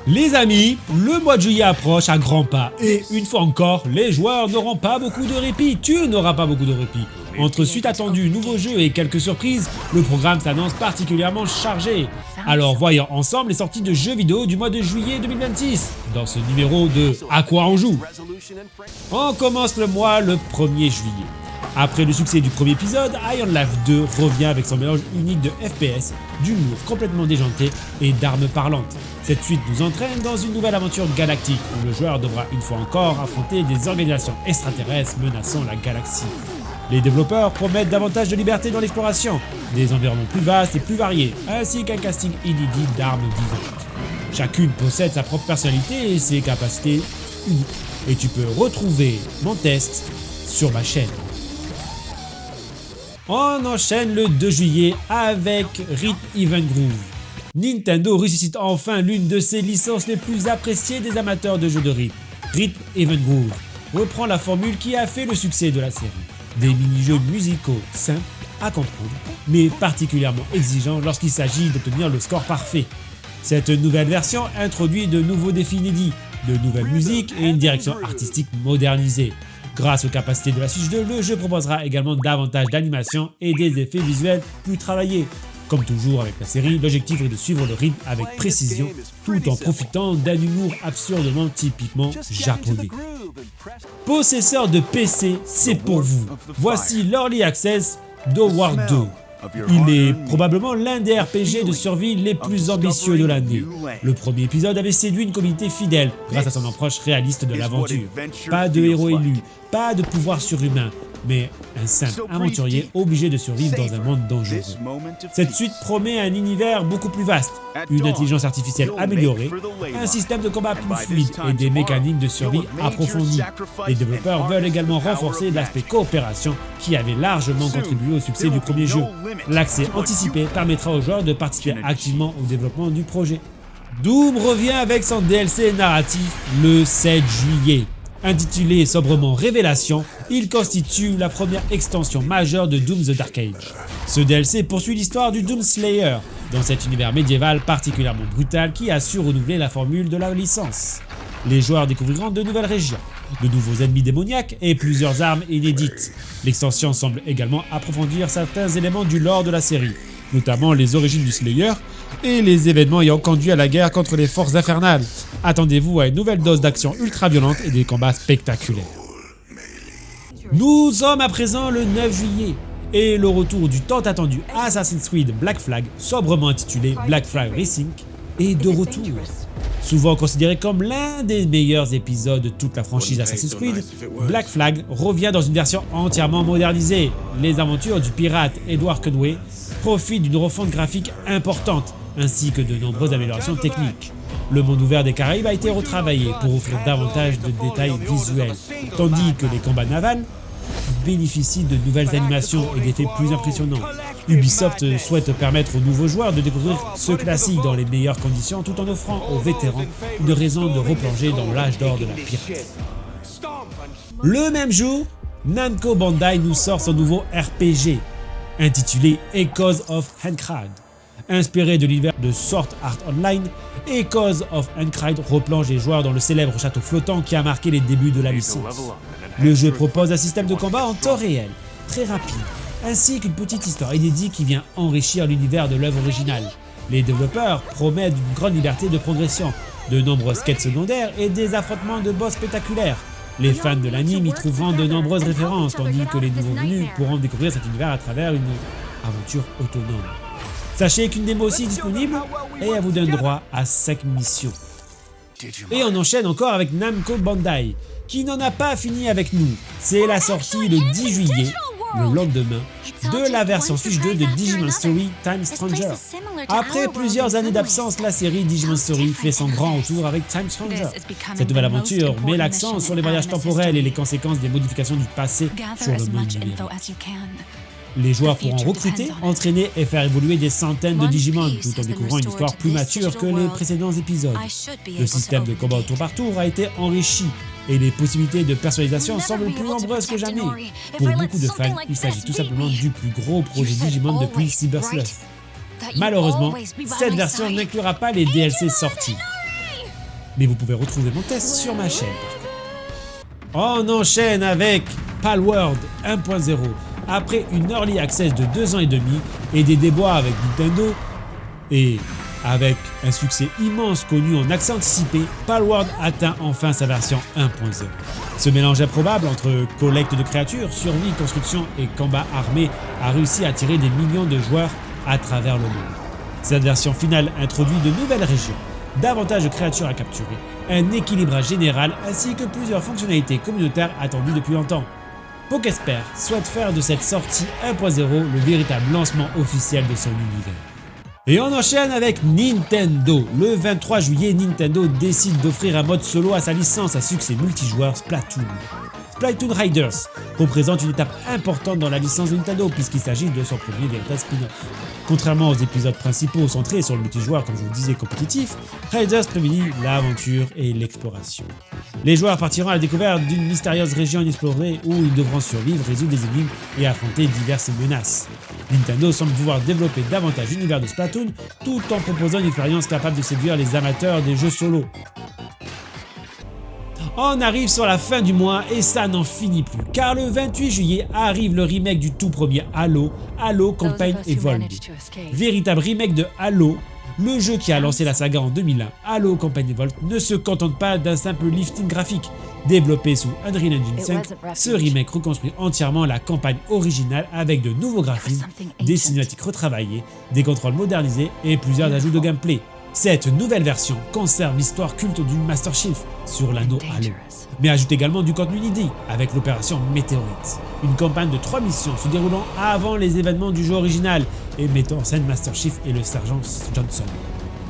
Les amis, le mois de juillet approche à grands pas et une fois encore, les joueurs n'auront pas beaucoup de répit, tu n'auras pas beaucoup de répit. Entre suite attendue, nouveaux jeux et quelques surprises, le programme s'annonce particulièrement chargé. Alors voyons ensemble les sorties de jeux vidéo du mois de juillet 2026 dans ce numéro de À quoi on joue. On commence le mois le 1er juillet. Après le succès du premier épisode, Iron Life 2 revient avec son mélange unique de FPS, d'humour complètement déjanté et d'armes parlantes. Cette suite nous entraîne dans une nouvelle aventure galactique où le joueur devra une fois encore affronter des organisations extraterrestres menaçant la galaxie. Les développeurs promettent davantage de liberté dans l'exploration, des environnements plus vastes et plus variés, ainsi qu'un casting inédit d'armes vivantes. Chacune possède sa propre personnalité et ses capacités uniques, et tu peux retrouver mon test sur ma chaîne. On enchaîne le 2 juillet avec Rhythm Heaven Groove. Nintendo ressuscite enfin l'une de ses licences les plus appréciées des amateurs de jeux de rythme. Rhythm Heaven Groove reprend la formule qui a fait le succès de la série. Des mini-jeux musicaux simples à comprendre, mais particulièrement exigeants lorsqu'il s'agit d'obtenir le score parfait. Cette nouvelle version introduit de nouveaux défis inédits, de nouvelles musiques et une direction artistique modernisée. Grâce aux capacités de la Switch 2, le jeu proposera également davantage d'animation et des effets visuels plus travaillés. Comme toujours avec la série, l'objectif est de suivre le rythme avec précision, tout en profitant d'un humour absurdement typiquement japonais. Possesseurs de PC, c'est pour vous. Voici l'Early Access d'Howard 2. Il est probablement l'un des RPG de survie les plus ambitieux de l'année. Le premier épisode avait séduit une communauté fidèle grâce à son approche réaliste de l'aventure. Pas de héros élus, pas de pouvoir surhumain, mais un simple aventurier obligé de survivre dans un monde dangereux. Cette suite promet un univers beaucoup plus vaste, une intelligence artificielle améliorée, un système de combat plus fluide et des mécaniques de survie approfondies. Les développeurs veulent également renforcer l'aspect coopération qui avait largement contribué au succès du premier jeu. L'accès anticipé permettra aux joueurs de participer activement au développement du projet. Doom revient avec son DLC narratif le 7 juillet. Intitulé sobrement Révélation, il constitue la première extension majeure de Doom The Dark Age. Ce DLC poursuit l'histoire du Doom Slayer, dans cet univers médiéval particulièrement brutal qui a su renouveler la formule de la licence. Les joueurs découvriront de nouvelles régions, de nouveaux ennemis démoniaques et plusieurs armes inédites. L'extension semble également approfondir certains éléments du lore de la série, notamment les origines du Slayer et les événements ayant conduit à la guerre contre les forces infernales. Attendez-vous à une nouvelle dose d'action ultra violente et des combats spectaculaires. Nous sommes à présent le 9 juillet et le retour du tant attendu Assassin's Creed Black Flag, sobrement intitulé Black Flag Racing, est de retour. Souvent considéré comme l'un des meilleurs épisodes de toute la franchise Assassin's Creed, Black Flag revient dans une version entièrement modernisée. Les aventures du pirate Edward Kenway profitent d'une refonte graphique importante, ainsi que de nombreuses améliorations techniques. Le monde ouvert des Caraïbes a été retravaillé pour offrir davantage de détails visuels, tandis que les combats navals bénéficient de nouvelles animations et d'effets plus impressionnants. Ubisoft souhaite permettre aux nouveaux joueurs de découvrir ce classique dans les meilleures conditions tout en offrant aux vétérans une raison de replonger dans l'âge d'or de la pirate. Le même jour, Namco Bandai nous sort son nouveau RPG, intitulé Echoes of Ancrad. Inspiré de l'univers de Sword Art Online, Echoes of Ancrad replonge les joueurs dans le célèbre château flottant qui a marqué les débuts de la licence. Le jeu propose un système de combat en temps réel, très rapide, ainsi qu'une petite histoire inédite qui vient enrichir l'univers de l'œuvre originale. Les développeurs promettent une grande liberté de progression, de nombreuses quêtes secondaires et des affrontements de boss spectaculaires. Les fans de l'anime y trouveront de nombreuses références, tandis que les nouveaux venus pourront découvrir cet univers à travers une aventure autonome. Sachez qu'une démo aussi est disponible et elle vous donne droit à 5 missions. Et on enchaîne encore avec Namco Bandai, qui n'en a pas fini avec nous. C'est la sortie le 10 juillet, le lendemain, de la version Switch 2 de Digimon Story Time Stranger. Après plusieurs années d'absence, la série Digimon Story fait son grand retour avec Time Stranger. Cette nouvelle aventure met l'accent sur les voyages temporels et les conséquences des modifications du passé sur le monde numérique. Les joueurs pourront recruter, entraîner et faire évoluer des centaines de Digimon tout en découvrant une histoire plus mature que les précédents épisodes. Le système de combat au tour par tour a été enrichi et les possibilités de personnalisation semblent plus nombreuses que jamais. Pour beaucoup de fans, il s'agit tout simplement du plus gros projet Digimon depuis Cyber Sleuth. Malheureusement, cette version n'inclura pas les DLC sortis. mais vous pouvez retrouver mon test sur ma chaîne. On enchaîne avec Palworld 1.0. Après une early access de 2 ans et demi et des déboires avec Nintendo, et avec un succès immense connu en accès anticipé, Palworld atteint enfin sa version 1.0. Ce mélange improbable entre collecte de créatures, survie, construction et combat armé a réussi à attirer des millions de joueurs à travers le monde. Cette version finale introduit de nouvelles régions, davantage de créatures à capturer, un équilibrage général ainsi que plusieurs fonctionnalités communautaires attendues depuis longtemps. Pokesper souhaite faire de cette sortie 1.0 le véritable lancement officiel de son univers. Et on enchaîne avec Nintendo. Le 23 juillet, Nintendo décide d'offrir un mode solo à sa licence à succès multijoueur Splatoon. Splatoon Riders représente une étape importante dans la licence de Nintendo puisqu'il s'agit de son premier véritable spin-off. Contrairement aux épisodes principaux centrés sur le multijoueur comme je vous disais compétitif, Riders privilégie l'aventure et l'exploration. Les joueurs partiront à la découverte d'une mystérieuse région inexplorée où ils devront survivre, résoudre des énigmes et affronter diverses menaces. Nintendo semble pouvoir développer davantage l'univers de Splatoon tout en proposant une expérience capable de séduire les amateurs des jeux solo. On arrive sur la fin du mois et ça n'en finit plus, car le 28 juillet arrive le remake du tout premier Halo, Halo Campaign Evolved. Véritable remake de Halo, le jeu qui a lancé la saga en 2001, Halo Campaign Evolved ne se contente pas d'un simple lifting graphique. Développé sous Unreal Engine 5, ce remake reconstruit entièrement la campagne originale avec de nouveaux graphismes, des cinématiques retravaillées, des contrôles modernisés et plusieurs ajouts de gameplay. Cette nouvelle version conserve l'histoire culte du Master Chief sur l'anneau Halo, mais ajoute également du contenu inédit avec l'opération Météorite, une campagne de 3 missions se déroulant avant les événements du jeu original et mettant en scène Master Chief et le sergent Johnson.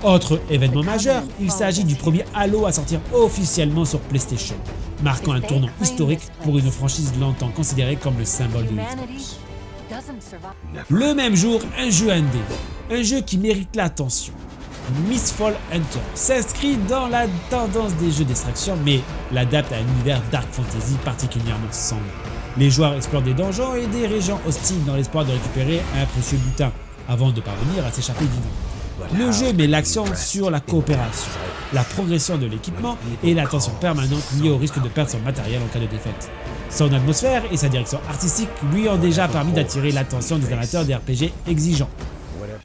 Autre événement majeur, il s'agit du premier Halo à sortir officiellement sur PlayStation, marquant un tournant historique pour une franchise longtemps considérée comme le symbole de l'e-sport. Le même jour, un jeu indé, un jeu qui mérite l'attention. Mistfall Hunter s'inscrit dans la tendance des jeux d'extraction mais l'adapte à un univers dark fantasy particulièrement sombre. Les joueurs explorent des donjons et des régions hostiles dans l'espoir de récupérer un précieux butin avant de parvenir à s'échapper vivant. Le jeu met l'accent sur la coopération, la progression de l'équipement et l'attention permanente liée au risque de perdre son matériel en cas de défaite. Son atmosphère et sa direction artistique lui ont déjà permis d'attirer l'attention des amateurs des RPG exigeants.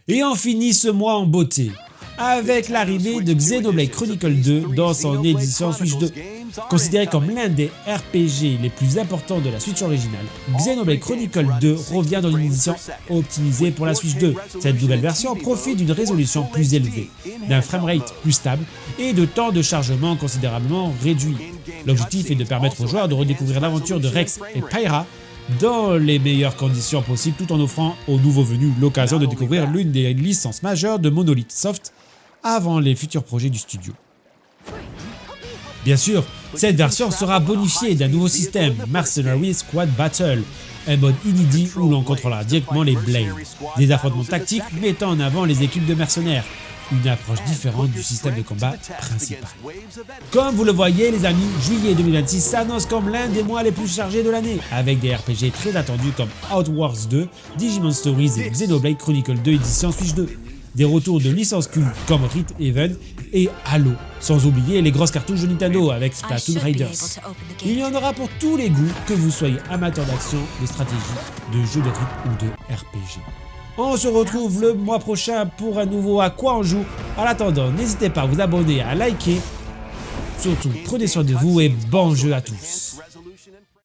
Et on finit ce mois en beauté avec l'arrivée de Xenoblade Chronicles 2 dans son édition Switch 2. Considéré comme l'un des RPG les plus importants de la Switch originale, Xenoblade Chronicles 2 revient dans une édition optimisée pour la Switch 2. Cette nouvelle version profite d'une résolution plus élevée, d'un framerate plus stable et de temps de chargement considérablement réduit. L'objectif est de permettre aux joueurs de redécouvrir l'aventure de Rex et Pyra dans les meilleures conditions possibles tout en offrant aux nouveaux venus l'occasion de découvrir l'une des licences majeures de Monolith Soft avant les futurs projets du studio. Bien sûr, cette version sera bonifiée d'un nouveau système, Mercenary Squad Battle, un mode inédit où l'on contrôlera directement les Blades, des affrontements tactiques mettant en avant les équipes de mercenaires, une approche différente du système de combat principal. Comme vous le voyez les amis, juillet 2026 s'annonce comme l'un des mois les plus chargés de l'année, avec des RPG très attendus comme Outwars 2, Digimon Stories et Xenoblade Chronicles 2 édition Switch 2. Des retours de licences cultes comme Rifthaven et Halo, sans oublier les grosses cartouches de Nintendo avec Splatoon Riders. Il y en aura pour tous les goûts, que vous soyez amateur d'action, de stratégie, de jeux de rythme ou de RPG. On se retrouve le mois prochain pour un nouveau À quoi on joue. En attendant, n'hésitez pas à vous abonner, à liker. Surtout, prenez soin de vous et bon jeu à tous.